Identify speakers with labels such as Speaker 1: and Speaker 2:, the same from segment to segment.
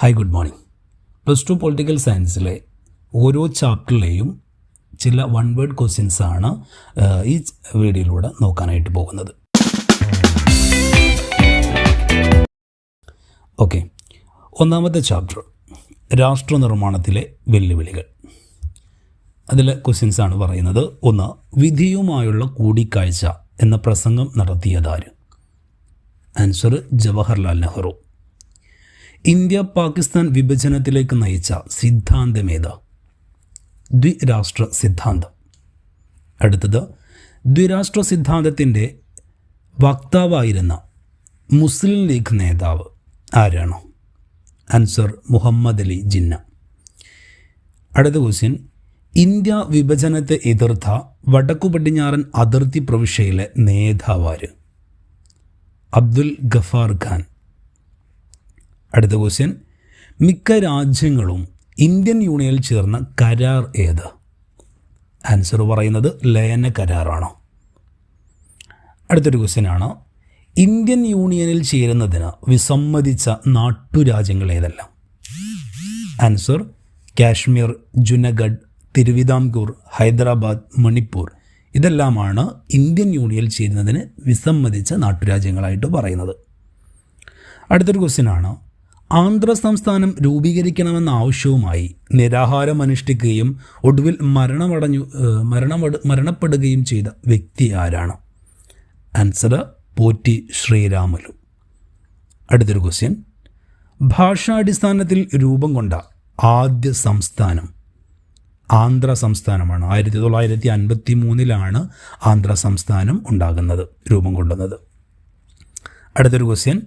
Speaker 1: Hi, good morning. +2 political സയൻസിലെ ഓരോ ചാപ്റ്ററിലെയും ചില one word ക്വസ്റ്റ്യൻസാണ് ഈ വീഡിയോയിലൂടെ നോക്കാനായിട്ട് പോകുന്നത്. ഓക്കെ, ഒന്നാമത്തെ ചാപ്റ്റർ രാഷ്ട്ര നിർമ്മാണത്തിലെ വെല്ലുവിളികൾ. അതിലെ ക്വസ്റ്റ്യൻസാണ് പറയുന്നത്. ഒന്ന്, വിധിയുമായുള്ള കൂടിക്കാഴ്ച എന്ന പ്രസംഗം നടത്തിയതാര്? ആൻസർ ജവഹർലാൽ നെഹ്റു. ഇന്ത്യ പാകിസ്ഥാൻ വിഭജനത്തിലേക്ക് നയിച്ച സിദ്ധാന്തമേത്? ദ്വിരാഷ്ട്ര സിദ്ധാന്തം. അടുത്തത്, ദ്വിരാഷ്ട്ര സിദ്ധാന്തത്തിൻ്റെ വക്താവായിരുന്ന മുസ്ലിം ലീഗ് നേതാവ് ആരാണ്? ആൻസർ മുഹമ്മദ് അലി ജിന്ന. അടുത്ത ക്വസ്റ്റ്യൻ, ഇന്ത്യ വിഭജനത്തെ എതിർത്ത വടക്കു പടിഞ്ഞാറൻ അതിർത്തി പ്രവിശ്യയിലെ നേതാവാര്? അബ്ദുൽ ഗഫാർ ഖാൻ. അടുത്ത ക്വസ്റ്റ്യൻ, മിക്ക രാജ്യങ്ങളും ഇന്ത്യൻ യൂണിയനിൽ ചേർന്ന കരാർ ഏത്? ആൻസർ പറയുന്നത് ലയന കരാറാണ്. അടുത്തൊരു ക്വസ്റ്റ്യനാണ്, ഇന്ത്യൻ യൂണിയനിൽ ചേരുന്നതിന് വിസമ്മതിച്ച നാട്ടുരാജ്യങ്ങൾ ഏതെല്ലാം? ആൻസർ കാശ്മീർ, ജുനഗഡ്, തിരുവിതാംകൂർ, ഹൈദരാബാദ്, മണിപ്പൂർ. ഇതെല്ലാമാണ് ഇന്ത്യൻ യൂണിയനിൽ ചേരുന്നതിന് വിസമ്മതിച്ച നാട്ടുരാജ്യങ്ങളായിട്ട് പറയുന്നത്. അടുത്തൊരു ക്വസ്റ്റ്യനാണ്, ആന്ധ്ര സംസ്ഥാനം രൂപീകരിക്കണമെന്ന ആവശ്യവുമായി നിരാഹാരം അനുഷ്ഠിക്കുകയും ഒടുവിൽ മരണപ്പെടുകയും ചെയ്ത വ്യക്തി ആരാണ്? ആൻസർ പോറ്റി ശ്രീരാമുലു. അടുത്തൊരു ക്വസ്റ്റ്യൻ, ഭാഷാടിസ്ഥാനത്തിൽ രൂപം കൊണ്ട ആദ്യ സംസ്ഥാനം ആന്ധ്ര സംസ്ഥാനമാണ്. 1953 ആന്ധ്ര സംസ്ഥാനം രൂപം കൊള്ളുന്നത്. അടുത്തൊരു ക്വസ്റ്റ്യൻ,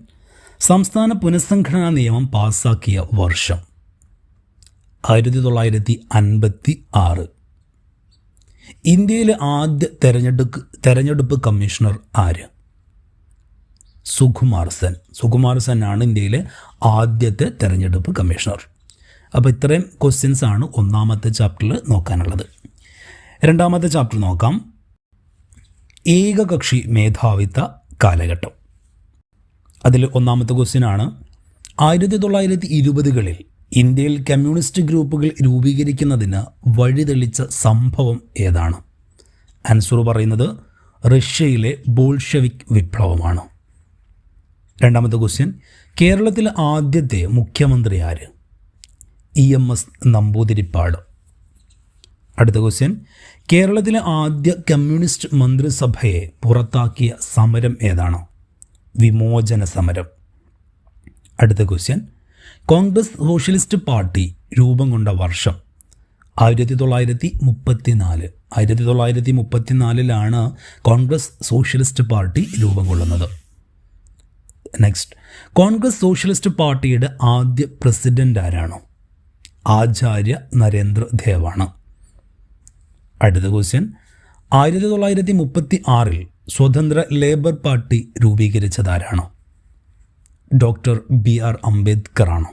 Speaker 1: സംസ്ഥാന പുനഃസംഘടനാ നിയമം പാസ്സാക്കിയ വർഷം? 1956. ഇന്ത്യയിലെ ആദ്യ തെരഞ്ഞെടുപ്പ് കമ്മീഷണർ ആര്? സുകുമാർ സെൻ ആണ് ഇന്ത്യയിലെ ആദ്യത്തെ തെരഞ്ഞെടുപ്പ് കമ്മീഷണർ. അപ്പോൾ ഇത്രയും ക്വസ്റ്റ്യൻസ് ആണ് ഒന്നാമത്തെ ചാപ്റ്ററിൽ നോക്കാനുള്ളത്. രണ്ടാമത്തെ ചാപ്റ്റർ നോക്കാം. ഏകകക്ഷി മേധാവിത്വ കാലഘട്ടം. അതിൽ ഒന്നാമത്തെ ക്വസ്റ്റ്യനാണ്, 1920കളിൽ ഇന്ത്യയിൽ കമ്മ്യൂണിസ്റ്റ് ഗ്രൂപ്പുകൾ രൂപീകരിക്കുന്നതിന് വഴിതെളിച്ച സംഭവം ഏതാണ്? ആൻസർ പറയുന്നത് റഷ്യയിലെ ബോൾഷെവിക് വിപ്ലവമാണ്. രണ്ടാമത്തെ ക്വസ്റ്റ്യൻ, കേരളത്തിലെ ആദ്യത്തെ മുഖ്യമന്ത്രി ആര്? EMS നമ്പൂതിരിപ്പാട്. അടുത്ത ക്വസ്റ്റ്യൻ, കേരളത്തിലെ ആദ്യ കമ്മ്യൂണിസ്റ്റ് മന്ത്രിസഭയെ പുറത്താക്കിയ സമരം ഏതാണ്? വിമോചന സമരം. അടുത്ത ക്വസ്റ്റ്യൻ, കോൺഗ്രസ് സോഷ്യലിസ്റ്റ് പാർട്ടി രൂപം കൊണ്ട വർഷം? 1934. 1934 കോൺഗ്രസ് സോഷ്യലിസ്റ്റ് പാർട്ടി രൂപം കൊള്ളുന്നത്. നെക്സ്റ്റ്, കോൺഗ്രസ് സോഷ്യലിസ്റ്റ് പാർട്ടിയുടെ ആദ്യ പ്രസിഡന്റ് ആരാണ്? ആചാര്യ നരേന്ദ്ര ദേവാണ്. അടുത്ത ക്വസ്റ്റ്യൻ, 1936 സ്വതന്ത്ര ലേബർ പാർട്ടി രൂപീകരിച്ചതാരാണ്? ഡോക്ടർ BR അംബേദ്കർ ആണ്.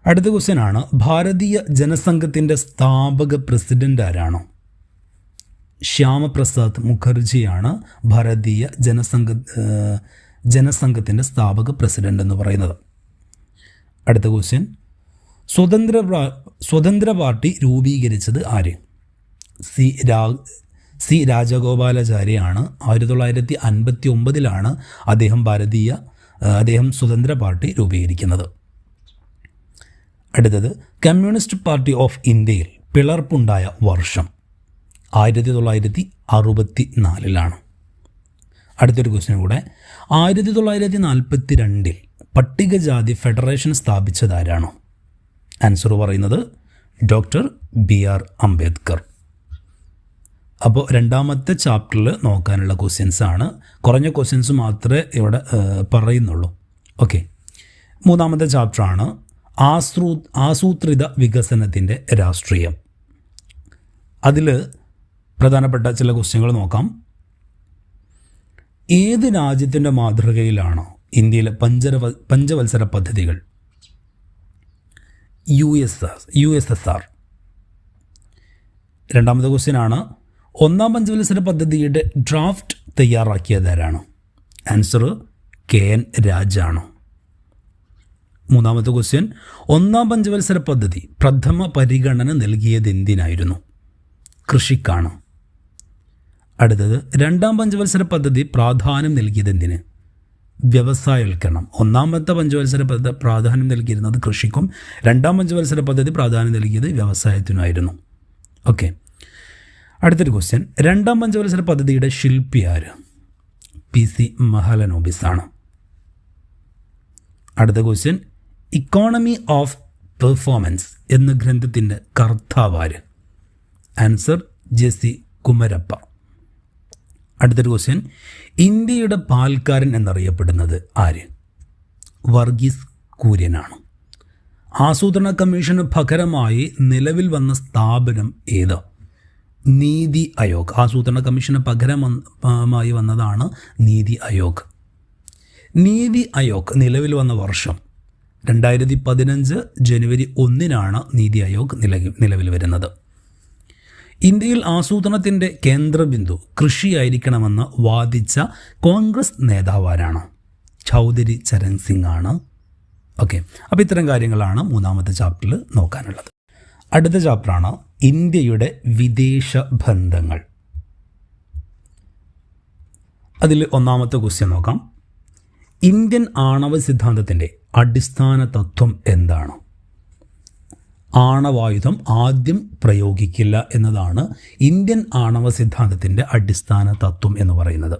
Speaker 1: അടുത്ത ക്വസ്റ്റ്യനാണ്, ഭാരതീയ ജനസംഘത്തിൻ്റെ സ്ഥാപക പ്രസിഡന്റ് ആരാണ്? ശ്യാമപ്രസാദ് മുഖർജിയാണ് ഭാരതീയ ജനസംഘത്തിൻ്റെ സ്ഥാപക പ്രസിഡന്റ് എന്ന് പറയുന്നത്. അടുത്ത ക്വസ്റ്റ്യൻ, സ്വതന്ത്ര പാർട്ടി രൂപീകരിച്ചത് ആര്? സി രാജഗോപാലാചാരിയാണ്. 1959 അദ്ദേഹം സ്വതന്ത്ര പാർട്ടി രൂപീകരിക്കുന്നത്. അടുത്തത്, കമ്മ്യൂണിസ്റ്റ് പാർട്ടി ഓഫ് ഇന്ത്യയിൽ പിളർപ്പുണ്ടായ വർഷം? 1964. അടുത്തൊരു ക്വസ്റ്റ്യൻ കൂടെ, 1942 പട്ടികജാതി ഫെഡറേഷൻ സ്ഥാപിച്ചതാരാണ്? ആൻസർ പറയുന്നത് ഡോക്ടർ BR അംബേദ്കർ. അപ്പോൾ രണ്ടാമത്തെ ചാപ്റ്ററിൽ നോക്കാനുള്ള ക്വസ്റ്റ്യൻസാണ്. കുറഞ്ഞ ക്വസ്റ്റ്യൻസ് മാത്രമേ ഇവിടെ പറയുന്നുള്ളൂ. ഓക്കെ, മൂന്നാമത്തെ ചാപ്റ്ററാണ് ആസൂത്രിത വികസനത്തിൻ്റെ രാഷ്ട്രീയം. അതിൽ പ്രധാനപ്പെട്ട ചില ക്വസ്റ്റ്യനുകൾ നോക്കാം. ഏത് രാജ്യത്തിൻ്റെ മാതൃകയിലാണ് ഇന്ത്യയിലെ പഞ്ചവത്സര പദ്ധതികൾ? USSR. രണ്ടാമത്തെ ക്വസ്റ്റ്യനാണ്, ഒന്നാം പഞ്ചവത്സര പദ്ധതിയുടെ ഡ്രാഫ്റ്റ് തയ്യാറാക്കിയതാരാണ്? ആൻസർ KN രാജാണ്. മൂന്നാമത്തെ ക്വസ്റ്റ്യൻ, ഒന്നാം പഞ്ചവത്സര പദ്ധതി പ്രഥമ പരിഗണന നൽകിയത് എന്തിനായിരുന്നു? കൃഷിക്കാണ്. അടുത്തത്, രണ്ടാം പഞ്ചവത്സര പദ്ധതി പ്രാധാന്യം നൽകിയത് എന്തിന്? വ്യവസായവൽക്കരണം. ഒന്നാമത്തെ പഞ്ചവത്സര പദ്ധതി പ്രാധാന്യം നൽകിയിരുന്നത് കൃഷിക്കും, രണ്ടാം പഞ്ചവത്സര പദ്ധതി പ്രാധാന്യം നൽകിയത് വ്യവസായത്തിനുമായിരുന്നു. ഓക്കെ, അടുത്തൊരു ക്വസ്റ്റ്യൻ, രണ്ടാം പഞ്ചവത്സര പദ്ധതിയുടെ ശില്പി ആര്? PC മഹലനോബിസ് ആണ്. അടുത്ത ക്വസ്റ്റ്യൻ, ഇക്കോണമി ഓഫ് പെർഫോമൻസ് എന്ന ഗ്രന്ഥത്തിൻ്റെ കർത്താവ് ആര്? Answer JC Kumarappa. അടുത്തൊരു ക്വസ്റ്റ്യൻ, ഇന്ത്യയുടെ പാൽക്കാരൻ എന്നറിയപ്പെടുന്നത് ആര്? വർഗീസ് കുര്യനാണ്. ആസൂത്രണ കമ്മീഷന് പകരമായി നിലവിൽ വന്ന സ്ഥാപനം ഏത്? നീതി ആയോഗ്. ആസൂത്രണ കമ്മീഷന് പകരമായി വന്നതാണ് നീതി ആയോഗ്. നീതി ആയോഗ് നിലവിൽ വന്ന വർഷം 2015 ജനുവരി 1 നീതി ആയോഗ് നിലവിൽ വരുന്നത്. ഇന്ത്യയിൽ ആസൂത്രണത്തിൻ്റെ കേന്ദ്രബിന്ദു കൃഷിയായിരിക്കണമെന്ന് വാദിച്ച കോൺഗ്രസ് നേതാവാരാണ്? ചൗധരി ചരൺ സിംഗ് ആണ്. ഓക്കെ, അപ്പോൾ ഇത്തരം കാര്യങ്ങളാണ് മൂന്നാമത്തെ ചാപ്റ്ററിൽ നോക്കാനുള്ളത്. അടുത്ത ചാപ്റ്ററാണ് ഇന്ത്യയുടെ വിദേശ ബന്ധങ്ങൾ. അതിൽ ഒന്നാമത്തെ ക്വസ്റ്റ്യൻ നോക്കാം. ഇന്ത്യൻ ആണവ സിദ്ധാന്തത്തിൻ്റെ അടിസ്ഥാന തത്വം എന്താണ്? ആണവായുധം ആദ്യം പ്രയോഗിക്കില്ല എന്നതാണ് ഇന്ത്യൻ ആണവ സിദ്ധാന്തത്തിൻ്റെ അടിസ്ഥാന തത്വം എന്ന് പറയുന്നത്.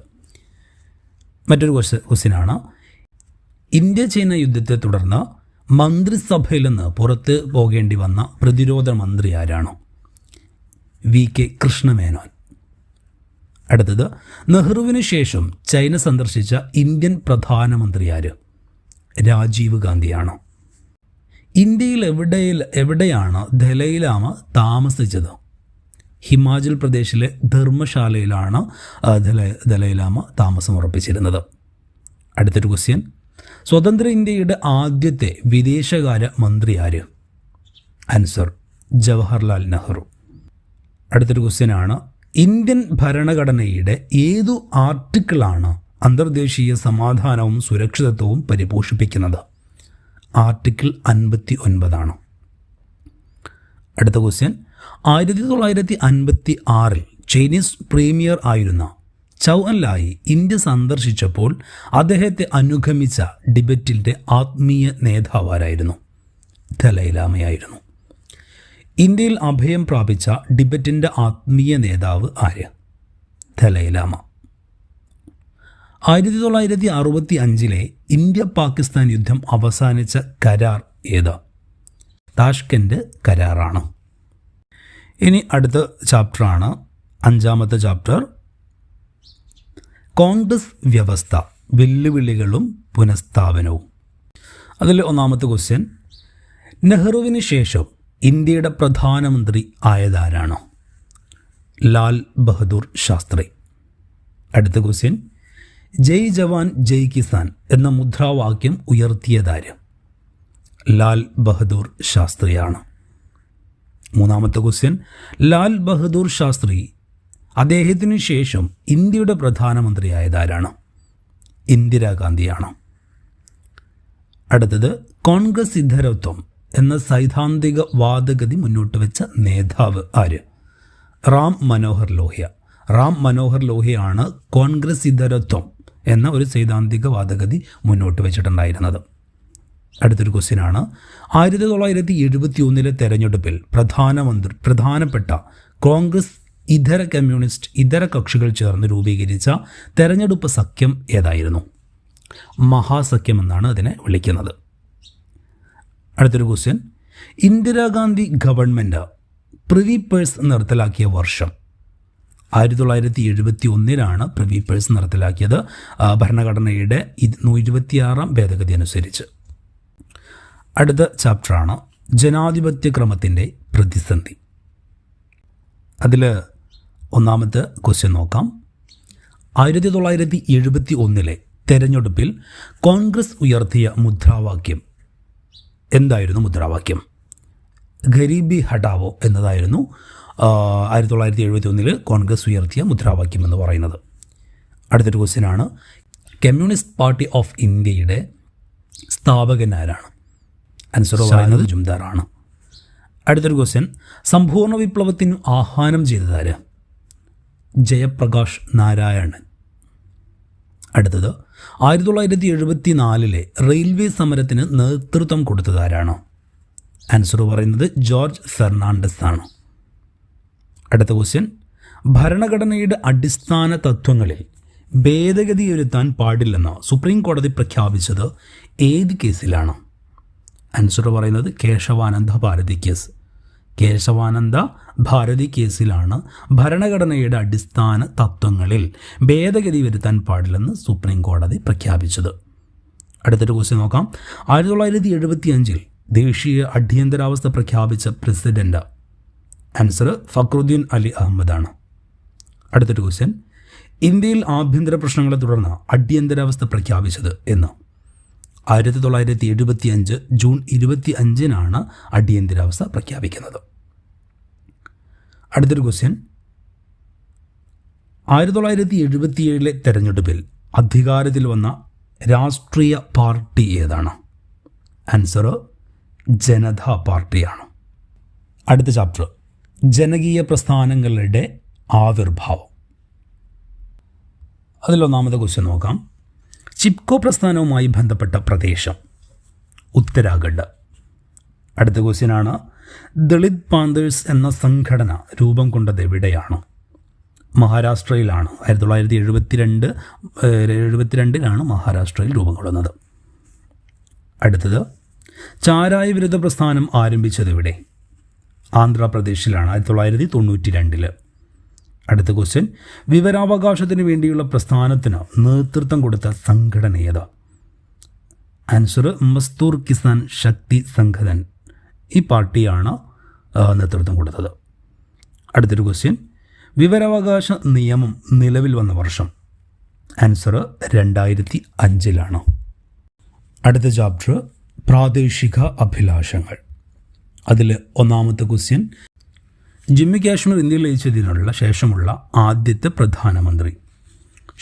Speaker 1: മറ്റൊരു ക്വസ്റ്റ്യനാണ്, ഇന്ത്യ ചൈന യുദ്ധത്തെ തുടർന്ന് മന്ത്രിസഭയിൽ നിന്ന് പുറത്ത് പോകേണ്ടി വന്ന പ്രതിരോധ മന്ത്രി ആരാണ്? VK കൃഷ്ണമേനോൻ. അടുത്തത്, നെഹ്റുവിന് ശേഷം ചൈന സന്ദർശിച്ച ഇന്ത്യൻ പ്രധാനമന്ത്രി ആര്? രാജീവ് ഗാന്ധിയാണ്. ഇന്ത്യയിൽ എവിടെയാണ് ദലൈലാമ താമസിച്ചത്? ഹിമാചൽ പ്രദേശിലെ ധർമ്മശാലയിലാണ് ദലൈലാമ താമസമുറപ്പിച്ചിരുന്നത്. അടുത്തൊരു ക്വസ്റ്റ്യൻ, സ്വതന്ത്ര ഇന്ത്യയുടെ ആദ്യത്തെ വിദേശകാര്യ മന്ത്രി ആര്? ആൻസർ ജവഹർലാൽ നെഹ്റു. അടുത്തൊരു ക്വസ്റ്റ്യനാണ്, ഇന്ത്യൻ ഭരണഘടനയുടെ ഏതു ആർട്ടിക്കിളാണ് അന്തർദേശീയ സമാധാനവും സുരക്ഷിതത്വവും പരിപോഷിപ്പിക്കുന്നത്? ആർട്ടിക്കിൾ 59 അടുത്ത ക്വസ്റ്റ്യൻ, 1956 ചൈനീസ് പ്രീമിയർ ആയിരുന്ന ചൗ എൻ ലായി ഇന്ത്യ സന്ദർശിച്ചപ്പോൾ അദ്ദേഹത്തെ അനുഗമിച്ച ടിബറ്റിൻ്റെ ആത്മീയ നേതാവാരായിരുന്നു? ദലൈലാമയായിരുന്നു. ഇന്ത്യയിൽ അഭയം പ്രാപിച്ച ടിബറ്റിൻ്റെ ആത്മീയ നേതാവ് ആര്? ദലൈലാമ. 1965 ഇന്ത്യ പാകിസ്ഥാൻ യുദ്ധം അവസാനിച്ച കരാർ ഏത്? താഷ്കെൻഡ് കരാറാണ്. ഇനി അടുത്ത ചാപ്റ്ററാണ് അഞ്ചാമത്തെ ചാപ്റ്റർ, കോൺഗ്രസ് വ്യവസ്ഥ വെല്ലുവിളികളും പുനഃസ്ഥാപനവും. അതിൽ ഒന്നാമത്തെ ക്വസ്റ്റ്യൻ, നെഹ്റുവിന് ശേഷം ഇന്ത്യയുടെ പ്രധാനമന്ത്രി ആയതാരാണ്? ലാൽ ബഹദൂർ ശാസ്ത്രി. അടുത്ത ക്വസ്റ്റ്യൻ, ജയ് ജവാൻ ജയ് കിസാൻ എന്ന മുദ്രാവാക്യം ഉയർത്തിയതാര്? ലാൽ ബഹദൂർ ശാസ്ത്രിയാണ്. മൂന്നാമത്തെ ക്വസ്റ്റ്യൻ, ലാൽ ബഹദൂർ ശാസ്ത്രി അദ്ദേഹത്തിനു ശേഷം ഇന്ത്യയുടെ പ്രധാനമന്ത്രി ആയതാരാണ്? ഇന്ദിരാഗാന്ധിയാണ്. അടുത്തത്, കോൺഗ്രസ് ഇതരത്വം എന്ന സൈദ്ധാന്തിക വാദഗതി മുന്നോട്ട് വെച്ച നേതാവ് ആര്? റാം മനോഹർ ലോഹ്യ. റാം മനോഹർ ലോഹ്യയാണ് കോൺഗ്രസ് ഇതരത്വം എന്ന ഒരു സൈദ്ധാന്തിക വാദഗതി മുന്നോട്ട് വെച്ചിട്ടുണ്ടായിരുന്നത്. അടുത്തൊരു ക്വസ്റ്റ്യനാണ്, 1971 തെരഞ്ഞെടുപ്പിൽ പ്രധാനപ്പെട്ട കോൺഗ്രസ് ഇതര കമ്മ്യൂണിസ്റ്റ് ഇതര കക്ഷികൾ ചേർന്ന് രൂപീകരിച്ച തെരഞ്ഞെടുപ്പ് സഖ്യം ഏതായിരുന്നു? മഹാസഖ്യം എന്നാണ് അതിനെ വിളിക്കുന്നത്. അടുത്തൊരു question, Indira Gandhi government privy purse നിർത്തലാക്കിയ വർഷം? 1971 പ്രിവി പേഴ്സ് നിർത്തലാക്കിയത് ഭരണഘടനയുടെ 126 ഭേദഗതി അനുസരിച്ച്. അടുത്ത ചാപ്റ്ററാണ് ജനാധിപത്യ ക്രമത്തിൻ്റെ പ്രതിസന്ധി. അതിൽ ഒന്നാമത്തെ ക്വസ്റ്റ്യൻ നോക്കാം. 1971 തെരഞ്ഞെടുപ്പിൽ കോൺഗ്രസ് ഉയർത്തിയ മുദ്രാവാക്യം എന്തായിരുന്നു? മുദ്രാവാക്യം ഗരീബി ഹട്ടാവോ എന്നതായിരുന്നു 1971 കോൺഗ്രസ് ഉയർത്തിയ മുദ്രാവാക്യം എന്ന് പറയുന്നത്. അടുത്തൊരു ക്വസ്റ്റ്യനാണ്, കമ്മ്യൂണിസ്റ്റ് പാർട്ടി ഓഫ് ഇന്ത്യയുടെ സ്ഥാപകനാരാണ്? ആൻസർ പറയുന്നത് മജുംദാറാണ്. അടുത്തൊരു ക്വസ്റ്റ്യൻ, സമ്പൂർണ്ണ വിപ്ലവത്തിന് ആഹ്വാനം ചെയ്തതാര്? ജയപ്രകാശ് നാരായണൻ. അടുത്തത് 1974 റെയിൽവേ സമരത്തിന് നേതൃത്വം കൊടുത്തതാരാണ്? ആൻസർ പറയുന്നത് ജോർജ് ഫെർണാണ്ടസ് ആണ്. അടുത്ത ക്വസ്റ്റ്യൻ, ഭരണഘടനയുടെ അടിസ്ഥാന തത്വങ്ങളിൽ ഭേദഗതി വരുത്താൻ പാടില്ലെന്ന് സുപ്രീം കോടതി പ്രഖ്യാപിച്ചത് ഏത് കേസിലാണ്? ആൻസർ പറയുന്നത് കേശവാനന്ദ ഭാരതി കേസ്. കേശവാനന്ദ ഭാരതി കേസിലാണ് ഭരണഘടനയുടെ അടിസ്ഥാന തത്വങ്ങളിൽ ഭേദഗതി വരുത്താൻ പാടില്ലെന്ന് സുപ്രീം കോടതി പ്രഖ്യാപിച്ചത്. അടുത്തൊരു ക്വസ്റ്റ്യൻ നോക്കാം. 1975 ദേശീയ അടിയന്തരാവസ്ഥ പ്രഖ്യാപിച്ച പ്രസിഡന്റ്? ആൻസർ ഫക്രുദ്ദീൻ അലി അഹമ്മദാണ്. അടുത്തൊരു ക്വസ്റ്റ്യൻ, ഇന്ത്യയിൽ ആഭ്യന്തര പ്രശ്നങ്ങളെ തുടർന്ന് അടിയന്തരാവസ്ഥ പ്രഖ്യാപിച്ചത് എന്ന്? 1975 ജൂൺ 25 അടിയന്തരാവസ്ഥ പ്രഖ്യാപിക്കുന്നത്. അടുത്തൊരു ക്വസ്റ്റ്യൻ, 1977 തെരഞ്ഞെടുപ്പിൽ അധികാരത്തിൽ വന്ന രാഷ്ട്രീയ പാർട്ടി ഏതാണ്? ആൻസർ ജനതാ പാർട്ടിയാണ്. അടുത്ത ചാപ്റ്റർ, ജനകീയ പ്രസ്ഥാനങ്ങളുടെ ആവിർഭാവം. അതിലൊന്നാമത്തെ ക്വസ്റ്റ്യൻ നോക്കാം. ചിപ്കോ പ്രസ്ഥാനവുമായി ബന്ധപ്പെട്ട പ്രദേശം? ഉത്തരാഖണ്ഡ്. അടുത്ത ക്വസ്റ്റ്യനാണ്, ദളിത് പാന്തേഴ്സ് എന്ന സംഘടന രൂപം കൊണ്ടത് എവിടെയാണ്? മഹാരാഷ്ട്രയിലാണ്. 1972 മഹാരാഷ്ട്രയിൽ രൂപം കൊള്ളുന്നത്. അടുത്തത്, ചാരായ വിരുദ്ധ പ്രസ്ഥാനം ആരംഭിച്ചത് എവിടെ? ആന്ധ്രാപ്രദേശിലാണ്, 1992. അടുത്ത ക്വസ്റ്റ്യൻ, വിവരാവകാശത്തിന് വേണ്ടിയുള്ള പ്രസ്ഥാനത്തിന് നേതൃത്വം കൊടുത്ത സംഘടന ഏത്? ആൻസർ മസ്തൂർ കിസാൻ ശക്തി സംഘടൻ. ഈ പാർട്ടിയാണ് നേതൃത്വം കൊടുത്തത്. അടുത്തൊരു ക്വസ്റ്റ്യൻ, വിവരാവകാശ നിയമം നിലവിൽ വന്ന വർഷം? ആൻസർ 2005. അടുത്ത ചാപ്റ്റർ, പ്രാദേശിക അഭിലാഷങ്ങൾ. അതിൽ ഒന്നാമത്തെ ക്വസ്റ്റ്യൻ, ജമ്മു കാശ്മീർ ഇന്ത്യയിൽ ലയിച്ചതിനുള്ള ശേഷമുള്ള ആദ്യത്തെ പ്രധാനമന്ത്രി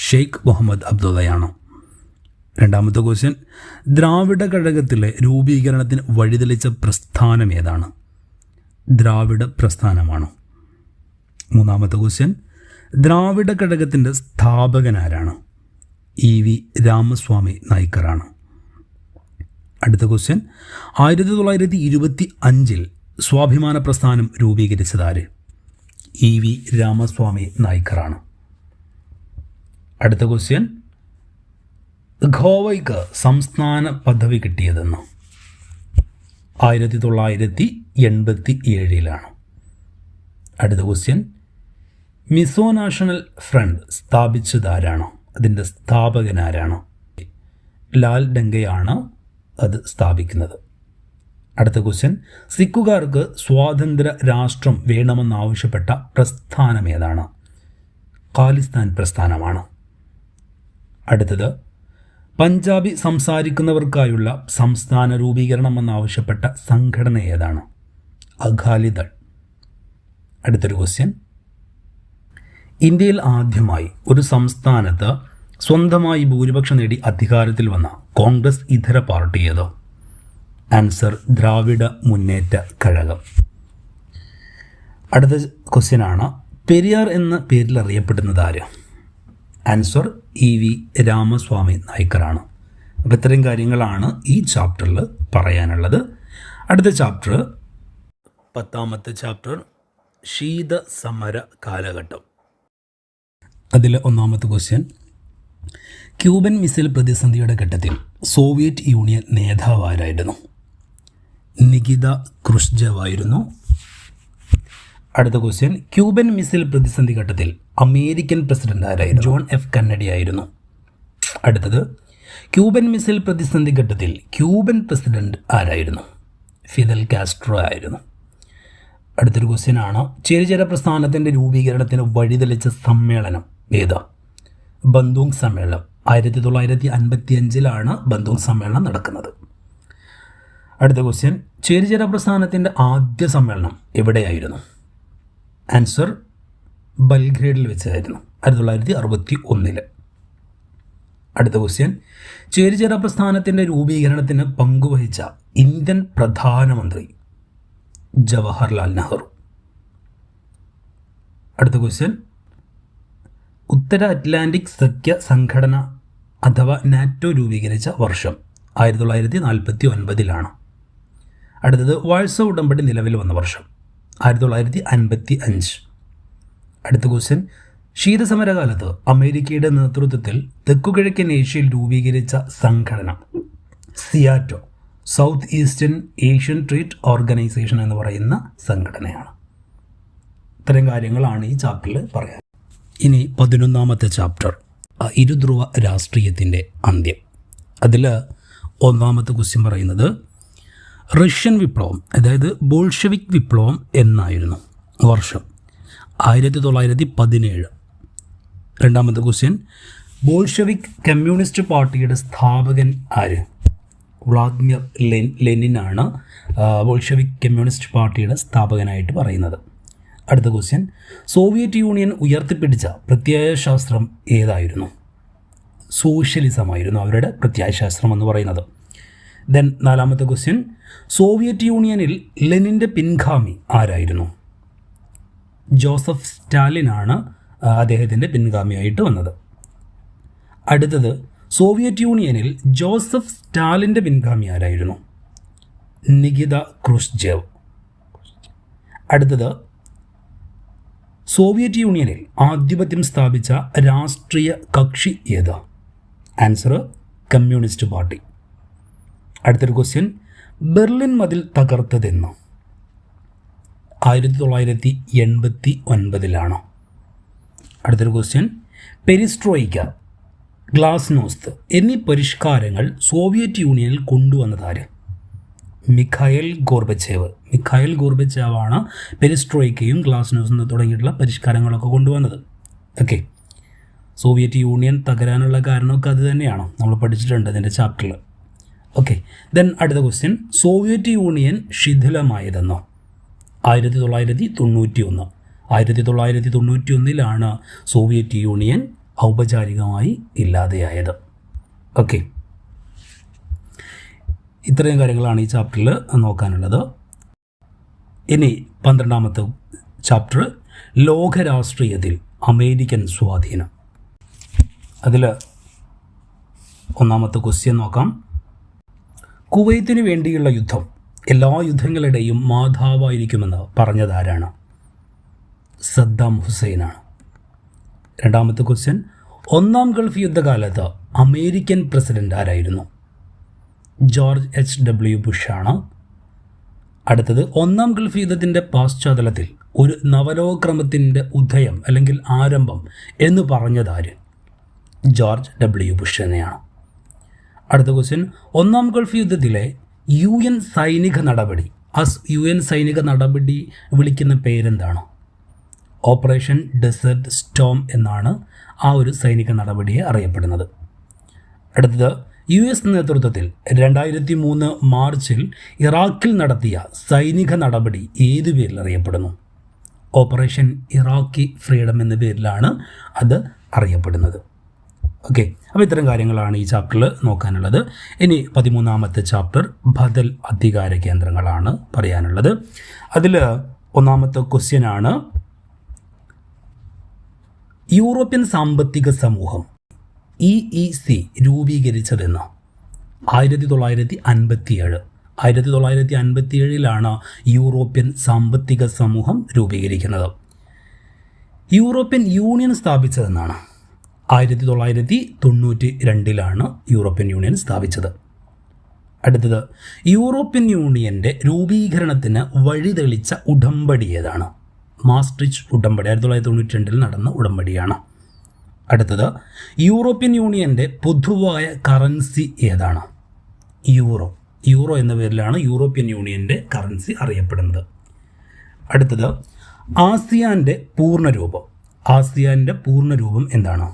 Speaker 1: ഷെയ്ഖ് മുഹമ്മദ് അബ്ദുള്ളയാണ്. രണ്ടാമത്തെ ക്വസ്റ്റ്യൻ, ദ്രാവിഡ കഴകത്തിലെ രൂപീകരണത്തിന് വഴിതെളിച്ച പ്രസ്ഥാനം ഏതാണ്? ദ്രാവിഡ പ്രസ്ഥാനമാണ്. മൂന്നാമത്തെ ക്വസ്റ്റ്യൻ, ദ്രാവിഡ കഴകത്തിൻ്റെ സ്ഥാപകനാരാണ്? EV രാമസ്വാമി നായ്ക്കറാണ്. അടുത്ത ക്വസ്റ്റ്യൻ, 1925 സ്വാഭിമാന പ്രസ്ഥാനം രൂപീകരിച്ചതാര്? EV രാമസ്വാമി നായ്ക്കറാണ്. അടുത്ത ക്വസ്റ്റ്യൻ, ഗോവയ്ക്ക് സംസ്ഥാന പദവി കിട്ടിയതെന്ന്? 1987. അടുത്ത ക്വസ്റ്റ്യൻ, മിസോ നാഷണൽ ഫ്രണ്ട് സ്ഥാപിച്ചതാരാണ്? അതിൻ്റെ സ്ഥാപകനാരാണ്? ലാൽ ഡങ്കയാണ് അത് സ്ഥാപിക്കുന്നത്. അടുത്ത ക്വസ്റ്റ്യൻ, സിഖുകാർക്ക് സ്വാതന്ത്ര്യ രാഷ്ട്രം വേണമെന്നാവശ്യപ്പെട്ട പ്രസ്ഥാനം ഏതാണ്? ഖാലിസ്ഥാൻ പ്രസ്ഥാനമാണ്. അടുത്തത്, പഞ്ചാബി സംസാരിക്കുന്നവർക്കായുള്ള സംസ്ഥാന രൂപീകരണം എന്നാവശ്യപ്പെട്ട സംഘടന ഏതാണ്? അകാലിദൾ. അടുത്തൊരു ക്വസ്റ്റ്യൻ, ഇന്ത്യയിൽ ആദ്യമായി ഒരു സംസ്ഥാനത്ത് സ്വന്തമായി ഭൂരിപക്ഷം നേടി അധികാരത്തിൽ വന്ന കോൺഗ്രസ് ഇതര പാർട്ടി ഏതോ? ആൻസർ ദ്രാവിഡ മുന്നേറ്റ കഴകം. അടുത്ത ക്വസ്റ്റ്യനാണ്, പെരിയാർ എന്ന പേരിൽ അറിയപ്പെടുന്നത് ആര്? ആൻസർ EV രാമസ്വാമി നായ്ക്കറാണ്. അപ്പോൾ ഇത്രയും കാര്യങ്ങളാണ് ഈ ചാപ്റ്ററിൽ പറയാനുള്ളത്. അടുത്ത ചാപ്റ്റർ 10ാമത്തെ ചാപ്റ്റർ, ശീത സമര കാലഘട്ടം. അതിൽ ഒന്നാമത്തെ ക്വസ്റ്റ്യൻ, ക്യൂബൻ മിസൈൽ പ്രതിസന്ധിയുടെ ഘട്ടത്തിൽ സോവിയറ്റ് യൂണിയൻ നേതാവ് ആരായിരുന്നു? നികിത ക്രുഷ്ചേവ് ആയിരുന്നു. അടുത്ത ക്വസ്റ്റ്യൻ, ക്യൂബൻ മിസൈൽ പ്രതിസന്ധി ഘട്ടത്തിൽ അമേരിക്കൻ പ്രസിഡന്റ് ആരായിരുന്നു? ജോൺ F കെന്നഡി ആയിരുന്നു. അടുത്തത്, ക്യൂബൻ മിസൈൽ പ്രതിസന്ധി ഘട്ടത്തിൽ ക്യൂബൻ പ്രസിഡന്റ് ആരായിരുന്നു? ഫിദൽ കാസ്ട്രോ ആയിരുന്നു. അടുത്തൊരു ക്വസ്റ്റ്യനാണ്, ചേരിചേര പ്രസ്ഥാനത്തിൻ്റെ രൂപീകരണത്തിന് വഴിതെളിച്ച സമ്മേളനം ഏതാ? ബന്ദൂങ് സമ്മേളനം. 1955 ബന്ദൂങ് സമ്മേളനം നടക്കുന്നത്. അടുത്ത ക്വസ്റ്റ്യൻ, ചേരിചേര പ്രസ്ഥാനത്തിൻ്റെ ആദ്യ സമ്മേളനം എവിടെയായിരുന്നു? ആൻസർ ബൽഗ്രേഡിൽ വെച്ചായിരുന്നു, 1961. അടുത്ത ക്വസ്റ്റ്യൻ, ചേരിചേര പ്രസ്ഥാനത്തിൻ്റെ രൂപീകരണത്തിന് പങ്കുവഹിച്ച ഇന്ത്യൻ പ്രധാനമന്ത്രി ജവഹർലാൽ നെഹ്റു. അടുത്ത ക്വസ്റ്റ്യൻ, ഉത്തര അറ്റ്ലാന്റിക് സഖ്യ സംഘടന അഥവാ നാറ്റോ രൂപീകരിച്ച വർഷം 1949. അടുത്തത്, വാഴ്സോ ഉടമ്പടി നിലവിൽ വന്ന വർഷം 1955. അടുത്ത ക്വസ്റ്റ്യൻ, ശീതസമരകാലത്ത് അമേരിക്കയുടെ നേതൃത്വത്തിൽ തെക്കുകിഴക്കൻ ഏഷ്യയിൽ രൂപീകരിച്ച സംഘടന SEATO, south eastern Asian trade organisation എന്ന് പറയുന്ന സംഘടനയാണ്. ഇത്തരം കാര്യങ്ങളാണ് ഈ ചാപ്റ്ററിൽ പറയാൻ. ഇനി 11ാമത്തെ ചാപ്റ്റർ, ഇരുധ്രുവ രാഷ്ട്രീയത്തിൻ്റെ അന്ത്യം. അതിൽ 1ാമത്തെ ക്വസ്റ്റ്യൻ പറയുന്നത് റഷ്യൻ വിപ്ലവം, അതായത് ബോൾഷെവിക് വിപ്ലവം എന്നായിരുന്നു വർഷം 1917. 2ാമത്തെ ക്വസ്റ്റ്യൻ, ബോൾഷെവിക് കമ്മ്യൂണിസ്റ്റ് പാർട്ടിയുടെ സ്ഥാപകൻ ആര്? വ്ളാദിമിർ ലെനിനാണ് ബോൾഷെവിക് കമ്മ്യൂണിസ്റ്റ് പാർട്ടിയുടെ സ്ഥാപകനായിട്ട് പറയുന്നത്. അടുത്ത ക്വസ്റ്റ്യൻ, സോവിയറ്റ് യൂണിയൻ ഉയർത്തിപ്പിടിച്ച പ്രത്യയശാസ്ത്രം ഏതായിരുന്നു? സോഷ്യലിസമായിരുന്നു അവരുടെ പ്രത്യയശാസ്ത്രം എന്ന് പറയുന്നത്. ദെൻ 4ാമത്തെ ക്വസ്റ്റ്യൻ, സോവിയറ്റ് യൂണിയനിൽ ലെനിൻ്റെ പിൻഗാമി ആരായിരുന്നു? ജോസഫ് സ്റ്റാലിനാണ് അദ്ദേഹത്തിൻ്റെ പിൻഗാമിയായിട്ട് വന്നത്. അടുത്തത്, സോവിയറ്റ് യൂണിയനിൽ ജോസഫ് സ്റ്റാലിൻ്റെ പിൻഗാമി ആരായിരുന്നു? നികിത ക്രൂഷ്ചേവ്. അടുത്തത്, സോവിയറ്റ് യൂണിയനിൽ ആധിപത്യം സ്ഥാപിച്ച രാഷ്ട്രീയ കക്ഷി ഏത്? Answer, communist party. അടുത്തൊരു ക്വസ്റ്റ്യൻ, ബെർലിൻ മതിൽ തകർത്തതെന്ന്? 1989. അടുത്തൊരു ക്വസ്റ്റ്യൻ, പെരിസ്ട്രോയിക്ക, ഗ്ലാസ്നോസ്ത് എന്നീ പരിഷ്കാരങ്ങൾ സോവിയറ്റ് യൂണിയനിൽ കൊണ്ടുവന്നതാര്? മിഖായിൽ ഗോർബച്ചേവാണ് പെരിസ്ട്രോയിക്കയും ഗ്ലാസ്നോസ്തും തുടങ്ങിയിട്ടുള്ള പരിഷ്കാരങ്ങളൊക്കെ കൊണ്ടുവന്നത്. ഓക്കെ, സോവിയറ്റ് യൂണിയൻ തകരാനുള്ള കാരണമൊക്കെ അത് തന്നെയാണ്, നമ്മൾ പഠിച്ചിട്ടുണ്ട് അതിൻ്റെ ചാപ്റ്ററിൽ. ഓക്കെ, ദെൻ അടുത്ത ക്വസ്റ്റ്യൻ, സോവിയറ്റ് യൂണിയൻ ശിഥിലമായതെന്നോ? 1991. 1991 സോവിയറ്റ് യൂണിയൻ ഔപചാരികമായി ഇല്ലാതെയായത്. ഓക്കെ, ഇത്രയും കാര്യങ്ങളാണ് ഈ ചാപ്റ്ററിൽ നോക്കാനുള്ളത്. ഇനി 12ാമത്തെ ചാപ്റ്റർ, ലോകരാഷ്ട്രീയത്തിൽ അമേരിക്കൻ സ്വാധീനം. അതിൽ 1ാമത്തെ ക്വസ്റ്റ്യൻ നോക്കാം. കുവൈത്തിന് വേണ്ടിയുള്ള യുദ്ധം എല്ലാ യുദ്ധങ്ങളുടെയും മാതാവായിരിക്കുമെന്ന് പറഞ്ഞതാരാണ്? സദ്ദാം ഹുസൈനാണ്. 2ാമത്തെ ക്വസ്റ്റ്യൻ, 1ാം ഗൾഫ് യുദ്ധകാലത്ത് അമേരിക്കൻ പ്രസിഡന്റ് ആരായിരുന്നു? George H.W. ബുഷാണ്. അടുത്തത്, 1ാം ഗൾഫ് യുദ്ധത്തിൻ്റെ പശ്ചാത്തലത്തിൽ ഒരു നവലോകക്രമത്തിൻ്റെ ഉദയം അല്ലെങ്കിൽ ആരംഭം എന്ന് പറഞ്ഞതാര്? George W. ബുഷ് തന്നെയാണ്. അടുത്ത ക്വസ്റ്റ്യൻ, 1ാം ഗൾഫ് യുദ്ധത്തിലെ UN സൈനിക നടപടി, UN സൈനിക നടപടി വിളിക്കുന്ന പേരെന്താണ്? ഓപ്പറേഷൻ ഡെസേർട്ട് സ്റ്റോം എന്നാണ് ആ ഒരു സൈനിക നടപടിയെ അറിയപ്പെടുന്നത്. അടുത്തത്, US നേതൃത്വത്തിൽ 2003 മാർച്ചിൽ ഇറാഖിൽ നടത്തിയ സൈനിക നടപടി ഏതു പേരിൽ അറിയപ്പെടുന്നു? ഓപ്പറേഷൻ ഇറാഖി ഫ്രീഡം എന്ന പേരിലാണ് അത് അറിയപ്പെടുന്നത്. ഓക്കെ, അപ്പോൾ ഇത്തരം കാര്യങ്ങളാണ് ഈ ചാപ്റ്ററിൽ നോക്കാനുള്ളത്. ഇനി 13ാമത്തെ ചാപ്റ്റർ, ബദൽ അധികാര കേന്ദ്രങ്ങളാണ് പറയാനുള്ളത്. അതിൽ 1ാമത്തെ ക്വസ്റ്റ്യനാണ്, യൂറോപ്യൻ സാമ്പത്തിക സമൂഹം EEC രൂപീകരിച്ചതെന്ന്? 1957. 1957 യൂറോപ്യൻ സാമ്പത്തിക സമൂഹം രൂപീകരിക്കുന്നത്. യൂറോപ്യൻ യൂണിയൻ സ്ഥാപിച്ചതെന്നാണ്? 1992 യൂറോപ്യൻ യൂണിയൻ സ്ഥാപിച്ചത്. അടുത്തത്, യൂറോപ്യൻ യൂണിയൻ്റെ രൂപീകരണത്തിന് വഴിതെളിച്ച ഉടമ്പടി ഏതാണ്? മാസ്ട്രിച്ച് ഉടമ്പടി 1992 നടന്ന ഉടമ്പടിയാണ്. അടുത്തത്, യൂറോപ്യൻ യൂണിയൻ്റെ പൊതുവായ കറൻസി ഏതാണ്? യൂറോ എന്ന പേരിലാണ് യൂറോപ്യൻ യൂണിയൻ്റെ കറൻസി അറിയപ്പെടുന്നത്. അടുത്തത്, ആസിയാൻ്റെ പൂർണ്ണരൂപം എന്താണ്?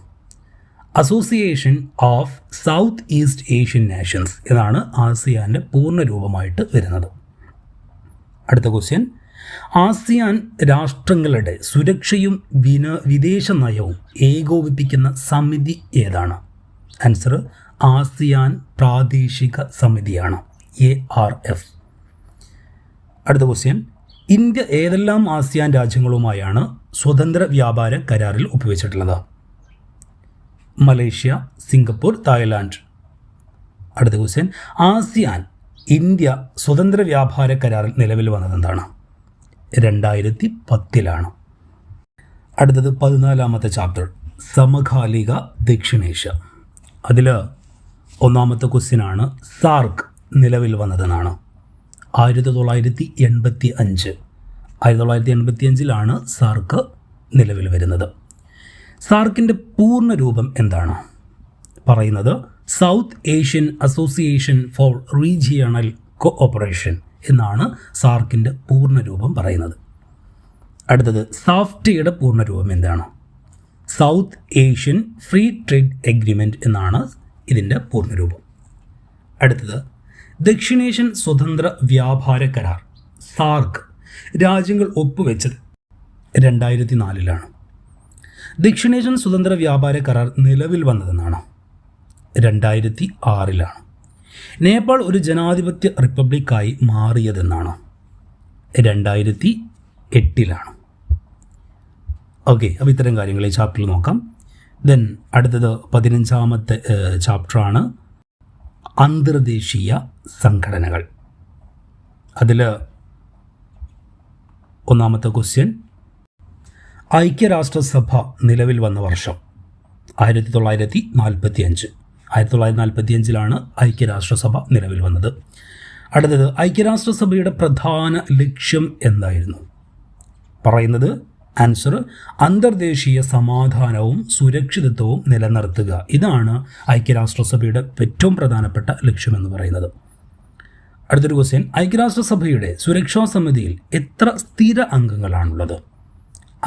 Speaker 1: Association of south east Asian Nations എന്നാണ് ആസിയാൻ്റെ പൂർണ്ണരൂപമായിട്ട് വരുന്നത്. അടുത്ത ക്വസ്റ്റ്യൻ, ആസിയാൻ രാഷ്ട്രങ്ങളുടെ സുരക്ഷയും വിദേശ നയവും ഏകോപിപ്പിക്കുന്ന സമിതി ഏതാണ്? ആൻസർ, ആസിയാൻ പ്രാദേശിക സമിതിയാണ്. ARF. അടുത്ത ക്വസ്റ്റ്യൻ, ഇന്ത്യ ഏതെല്ലാം ആസിയാൻ രാജ്യങ്ങളുമായാണ് സ്വതന്ത്ര വ്യാപാര കരാറിൽ ഒപ്പുവെച്ചിട്ടുള്ളത്? Malaysia, Singapore, Thailand. അടുത്ത ക്വസ്റ്റ്യൻ, ആസിയാൻ ഇന്ത്യ സ്വതന്ത്ര വ്യാപാര കരാറിൽ നിലവിൽ വന്നത് എന്താണ്? 2010. അടുത്തത് 14ാമത്തെ ചാപ്റ്റർ, സമകാലിക ദക്ഷിണേഷ്യ. അതിൽ ഒന്നാമത്തെ ക്വസ്റ്റ്യനാണ് സാർക്ക് നിലവിൽ വന്നതെന്നാണ്. 1985. 1985 സാർക്ക് നിലവിൽ വരുന്നത്. സാർക്കിൻ്റെ പൂർണ്ണ രൂപം എന്താണ്? പറയുന്നത് south Asian association for regional cooperation എന്നാണ് സാർക്കിൻ്റെ പൂർണ്ണ രൂപം പറയുന്നത്. അടുത്തത് സാഫ്റ്റയുടെ പൂർണ്ണ രൂപം എന്താണ്? South Asian free trade agreement എന്നാണ് ഇതിൻ്റെ പൂർണ്ണ രൂപം. അടുത്തത് ദക്ഷിണേഷ്യൻ സ്വതന്ത്ര വ്യാപാര കരാർ സാർക്ക് രാജ്യങ്ങൾ ഒപ്പുവെച്ചത് 2004. ദക്ഷിണേഷ്യൻ സ്വതന്ത്ര വ്യാപാര കരാർ നിലവിൽ വന്നതെന്നാണ്? 2006. നേപ്പാൾ ഒരു ജനാധിപത്യ റിപ്പബ്ലിക്കായി മാറിയതെന്നാണ്? 2008. ഓക്കെ, അപ്പോൾ ഇത്തരം കാര്യങ്ങൾ ഈ ചാപ്റ്ററിൽ നോക്കാം. ദെൻ അടുത്തത് 15ാമത്തെ ചാപ്റ്ററാണ് അന്തർദേശീയ സംഘടനകൾ. അതിൽ ഒന്നാമത്തെ ക്വസ്റ്റ്യൻ, ഐക്യരാഷ്ട്രസഭ നിലവിൽ വന്ന വർഷം? 1945. 1945 ഐക്യരാഷ്ട്രസഭ നിലവിൽ വന്നത്. അടുത്തത് ഐക്യരാഷ്ട്രസഭയുടെ പ്രധാന ലക്ഷ്യം എന്തായിരുന്നു? പറയുന്നത് ആൻസർ അന്തർദേശീയ സമാധാനവും സുരക്ഷിതത്വവും നിലനിർത്തുക. ഇതാണ് ഐക്യരാഷ്ട്രസഭയുടെ ഏറ്റവും പ്രധാനപ്പെട്ട ലക്ഷ്യമെന്ന് പറയുന്നത്. അടുത്തൊരു ക്വസ്റ്റ്യൻ, ഐക്യരാഷ്ട്രസഭയുടെ സുരക്ഷാ സമിതിയിൽ എത്ര സ്ഥിര അംഗങ്ങളാണുള്ളത്?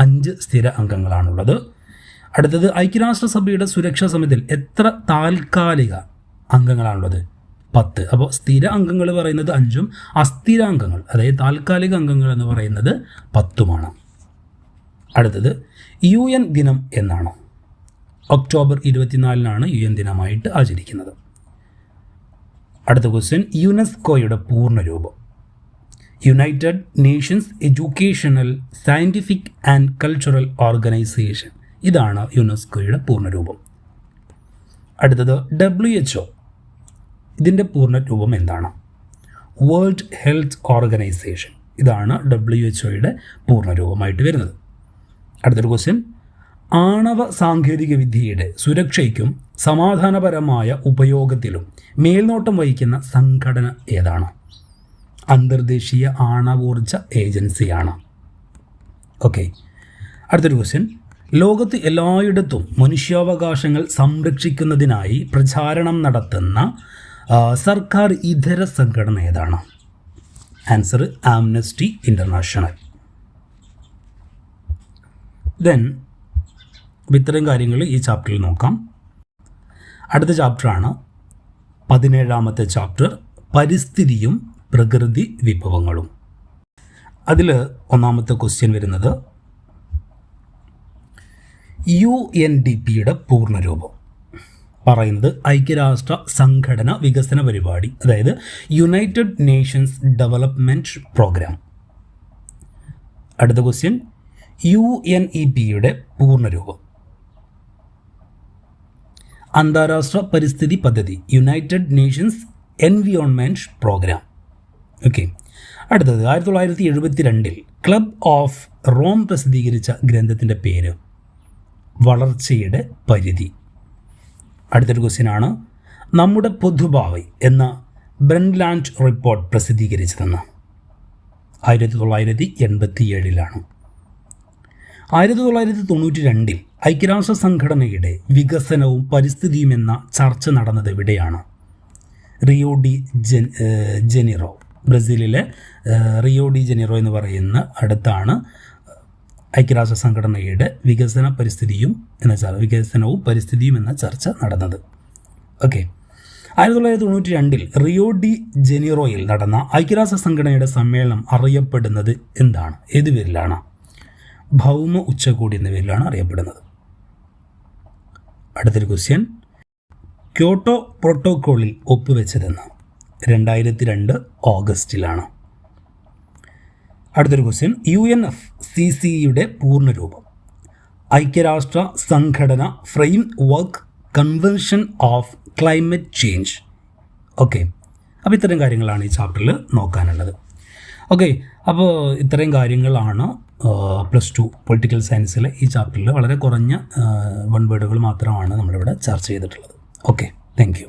Speaker 1: 5 സ്ഥിര അംഗങ്ങളാണുള്ളത്. അടുത്തത് ഐക്യരാഷ്ട്രസഭയുടെ സുരക്ഷാ സമിതിയിൽ എത്ര താൽക്കാലിക അംഗങ്ങളാണുള്ളത്? 10. അപ്പോൾ സ്ഥിര അംഗങ്ങൾ പറയുന്നത് 5ഉം അസ്ഥിരാംഗങ്ങൾ അതായത് താൽക്കാലിക അംഗങ്ങൾ എന്ന് പറയുന്നത് 10ഉമാണ്. അടുത്തത് UN ദിനം എന്നാണ്? ഒക്ടോബർ 24 UN ദിനമായിട്ട് ആചരിക്കുന്നത്. അടുത്ത ക്വസ്റ്റ്യൻ, യുനെസ്കോയുടെ പൂർണ്ണ രൂപം? United Nations educational scientific and cultural organisation. ഇതാണ് യുനെസ്കോയുടെ പൂർണ്ണ രൂപം. അടുത്തത് WHO. ഇതിൻ്റെ പൂർണ്ണ രൂപം എന്താണ്? World health organisation. ഇതാണ് WHOയുടെ പൂർണ്ണ രൂപമായിട്ട് വരുന്നത്. അടുത്തൊരു ക്വസ്റ്റ്യൻ, ആണവ സാങ്കേതിക വിദ്യയുടെ സുരക്ഷയ്ക്കും സമാധാനപരമായ ഉപയോഗത്തിലും മേൽനോട്ടം വഹിക്കുന്ന സംഘടന ഏതാണ്? അന്തർദേശീയ ആണവോർജ ഏജൻസിയാണ്. ഓക്കെ, അടുത്തൊരു ക്വസ്റ്റ്യൻ, ലോകത്ത് എല്ലായിടത്തും മനുഷ്യാവകാശങ്ങൾ സംരക്ഷിക്കുന്നതിനായി പ്രചാരണം നടത്തുന്ന സർക്കാർ ഇതര സംഘടന ഏതാണ്? Answer Amnesty international. ദെൻ ഇത്തരം കാര്യങ്ങൾ ഈ ചാപ്റ്ററിൽ നോക്കാം. അടുത്ത ചാപ്റ്ററാണ് 17ാമത്തെ ചാപ്റ്റർ, പരിസ്ഥിതിയും പ്രകൃതി വിഭവങ്ങളും. അതിൽ ഒന്നാമത്തെ ക്വസ്റ്റ്യൻ വരുന്നത് UNDPയുടെ പൂർണ്ണ രൂപം? പറയുന്നത് ഐക്യരാഷ്ട്ര സംഘടന വികസന പരിപാടി അതായത് യുണൈറ്റഡ് നേഷൻസ് ഡെവലപ്മെൻറ്റ് പ്രോഗ്രാം. അടുത്ത ക്വസ്റ്റ്യൻ, UNEPയുടെ പൂർണ്ണ രൂപം? അന്താരാഷ്ട്ര പരിസ്ഥിതി പദ്ധതി, United Nations Environment Programme. Okay, അടുത്തത് 1972 ക്ലബ് ഓഫ് റോം പ്രസിദ്ധീകരിച്ച ഗ്രന്ഥത്തിൻ്റെ പേര്? വളർച്ചയുടെ പരിധി. അടുത്തൊരു ക്വസ്റ്റ്യനാണ്, നമ്മുടെ പൊതുഭാവി എന്ന ബ്രണ്ട്ലാൻഡ് റിപ്പോർട്ട് പ്രസിദ്ധീകരിച്ചതെന്ന്? 1987. 1992 ഐക്യരാഷ്ട്ര സംഘടനയുടെ വികസനവും പരിസ്ഥിതിയും എന്ന ചർച്ച നടന്നത് എവിടെയാണ്? റിയോ ഡി ജനീറോ, ബ്രസീലിലെ റിയോ ഡി ജനീറോ എന്ന് പറയുന്ന അടുത്താണ് ഐക്യരാഷ്ട്ര സംഘടനയുടെ വികസനവും പരിസ്ഥിതിയും എന്ന ചർച്ച നടന്നത്. ഓക്കെ, 1992 റിയോ ഡി ജനീറോയിൽ നടന്ന ഐക്യരാഷ്ട്ര സംഘടനയുടെ സമ്മേളനം അറിയപ്പെടുന്നത് എന്താണ്? ഏത് പേരിലാണ്? ഭൗമ ഉച്ചകോടി എന്ന പേരിലാണ് അറിയപ്പെടുന്നത്. അടുത്തൊരു ക്വസ്റ്റ്യൻ, ക്യോട്ടോ പ്രോട്ടോക്കോളിൽ ഒപ്പുവെച്ചതെന്ന്? 2002 ഓഗസ്റ്റിലാണ്. അടുത്തൊരു ക്വസ്റ്റ്യൻ, UNFCCയുടെ പൂർണ്ണരൂപം? ഐക്യരാഷ്ട്ര സംഘടന frame work convention of climate change. Okay, അപ്പോൾ ഇത്തരം കാര്യങ്ങളാണ് ഈ ചാപ്റ്ററിൽ നോക്കാനുള്ളത്. ഓക്കെ, അപ്പോൾ ഇത്രയും കാര്യങ്ങളാണ് +2 പൊളിറ്റിക്കൽ സയൻസിലെ ഈ ചാപ്റ്ററിൽ വളരെ കുറഞ്ഞ 1 വേർഡുകൾ മാത്രമാണ് നമ്മളിവിടെ ചർച്ച ചെയ്തിട്ടുള്ളത്. Okay, thank you.